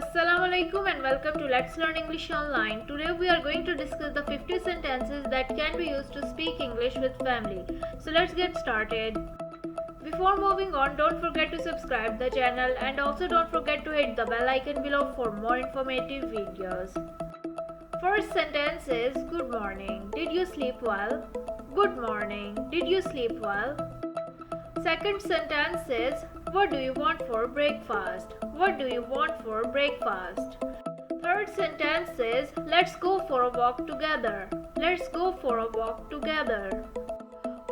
Assalamu alaikum and welcome to Let's Learn English Online. Today we are going to discuss the 50 sentences that can be used to speak English with family. So let's get started. Before moving on, don't forget to subscribe the channel and also don't forget to hit the bell icon below for more informative videos. First sentence is good morning. Did you sleep well? Good morning. Did you sleep well? Second sentence is what do you want for breakfast? What do you want for breakfast? Third sentence is let's go for a walk together. Let's go for a walk together.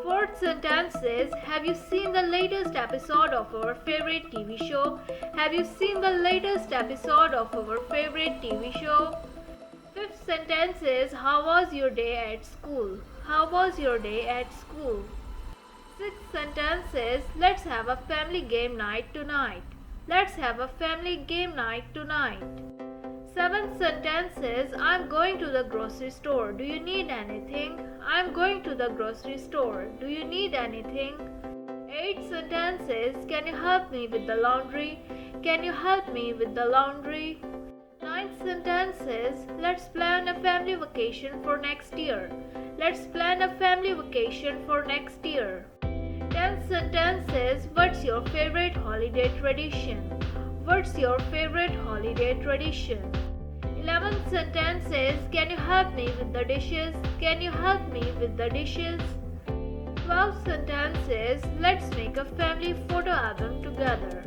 Fourth sentence is have you seen the latest episode of our favorite TV show? Have you seen the latest episode of our favorite TV show? Fifth sentence is how was your day at school? How was your day at school? Sixth sentence is let's have a family game night tonight. Let's have a family game night tonight. Seventh sentence is I'm going to the grocery store. Do you need anything? I'm going to the grocery store. Do you need anything? Eighth sentence is can you help me with the laundry? Can you help me with the laundry? Ninth sentence is let's plan a family vacation for next year. Let's plan a family vacation for next year. 10th sentence is what's your favorite holiday tradition? What's your favorite holiday tradition? 11th sentence is can you help me with the dishes? Can you help me with the dishes? 12th sentence is let's make a family photo album together.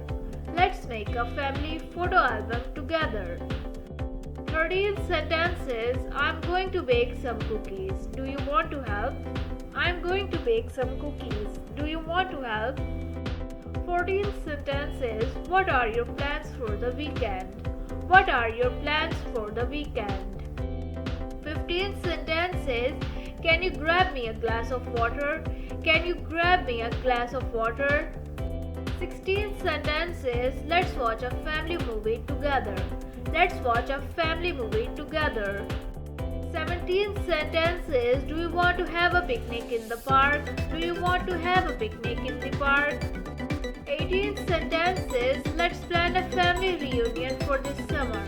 Let's make a family photo album together. 13th sentence is I'm going to bake some cookies. Do you want to help? I'm going to bake some cookies. Do you want to help? 14th sentence is what are your plans for the weekend? What are your plans for the weekend? 15th sentence is can you grab me a glass of water? Can you grab me a glass of water? 16th sentence is let's watch a family movie together. Let's watch a family movie together. 17th sentence is do you want to have a picnic in the park? Do you want to have a picnic in the park? 18th sentence is let's plan a family reunion for this summer.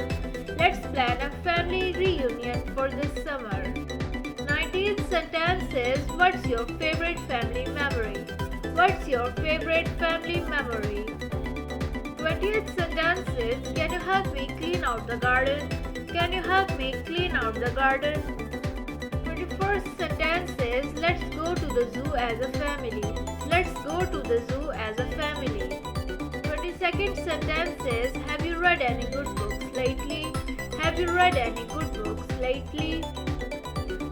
Let's plan a family reunion for this summer. 19th sentence is what's your favorite family memory? What's your favorite family memory? 20th sentence is can you help me clean out the garden? Can you help me clean out the garden? 21st sentence is let's go to the zoo as a family. Let's go to the zoo as a family. 22nd sentence is have you read any good books lately? Have you read any good books lately?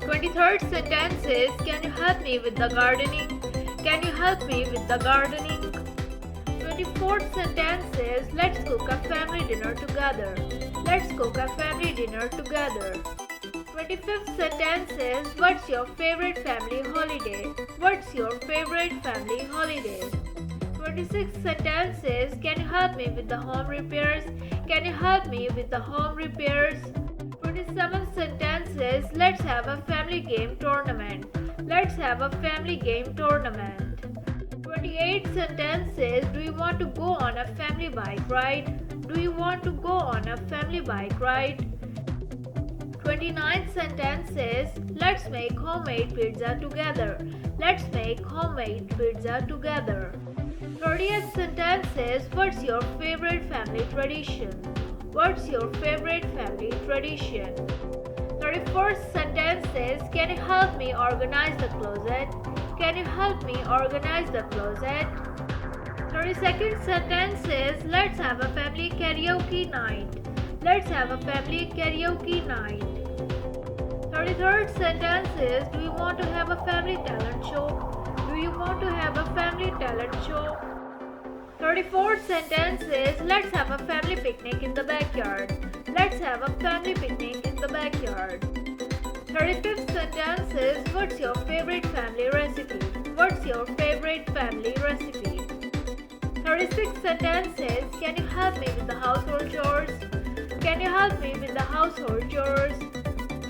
23rd sentence is can you help me with the gardening? Can you help me with the gardening? 24th sentence is let's cook a family dinner together. Let's cook a family dinner together. 25th sentence is what's your favorite family holiday? What's your favorite family holiday? 26th sentence is can you help me with the home repairs? Can you help me with the home repairs? 27th sentence is let's have a family game tournament. Let's have a family game tournament. 28th sentence is do you want to go on a family bike ride? Do you want to go on a family bike ride? 29th sentence is let's make homemade pizza together. Let's make homemade pizza together. 30th sentence is what's your favorite family tradition? What's your favorite family tradition? 31st sentence is can you help me organize the closet? Can you help me organize the closet? 32nd sentence is let's have a family karaoke night. Let's have a family karaoke night. 33rd sentence is do you want to have a family talent show? Do you want to have a family talent show? 34th sentence is let's have a family picnic in the backyard. Let's have a family picnic in the backyard. 35th sentence is what's your favorite family recipe? What's your favorite family recipe? 36th sentence is can you help me with the household chores? Can you help me with the household chores?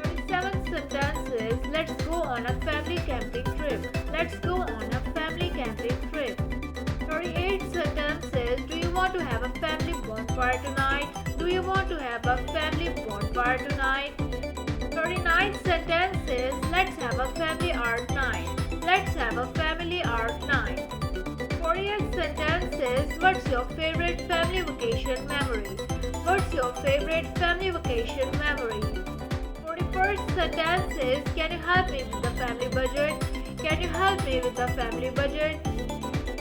37th sentence is let's go on a family camping trip. Let's go on a family camping trip. 38th sentence is do you want to have a family bonfire tonight? Do you want to have a family bonfire tonight? 39 sentences. Let's have a family art night. Let's have a family art night. 48 sentences. What's your favorite family vacation memory? What's your favorite family vacation memory? 41st sentences. Can you help me with the family budget? Can you help me with the family budget?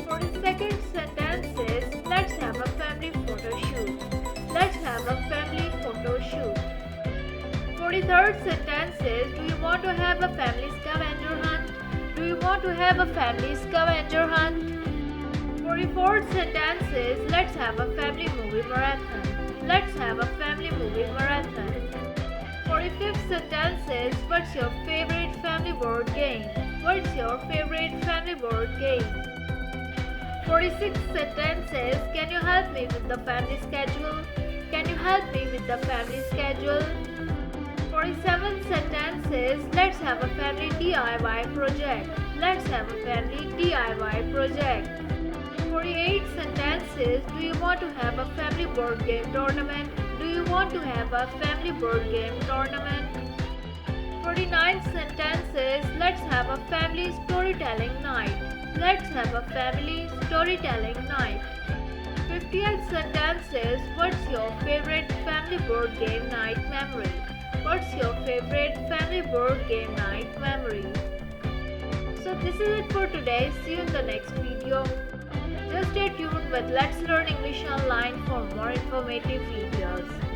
42nd sentences. Let's have a family photo shoot. Let's have a family photo shoot. 43rd sentences. Do you want to have a family scavenger hunt? Do you want to have a family scavenger hunt? 44th sentences. Let's have a family movie marathon. Let's have a family movie marathon. 45th sentences. What's your favorite family board game? What's your favorite family board game? 46th sentences. Can you help me with the family schedule? Can you help me with the family schedule? 47th sentences. Let's have a family DIY project. Let's have a family DIY project. 48 sentences. Do you want to have a family board game tournament? Do you want to have a family board game tournament? 49 sentences. Let's have a family storytelling night. Let's have a family storytelling night. 50th sentences. What's your favorite family board game night memory? What's your favorite family board game night memory? So this is it for today. See you in the next video. Just stay tuned with Let's Learn English Online for more informative videos.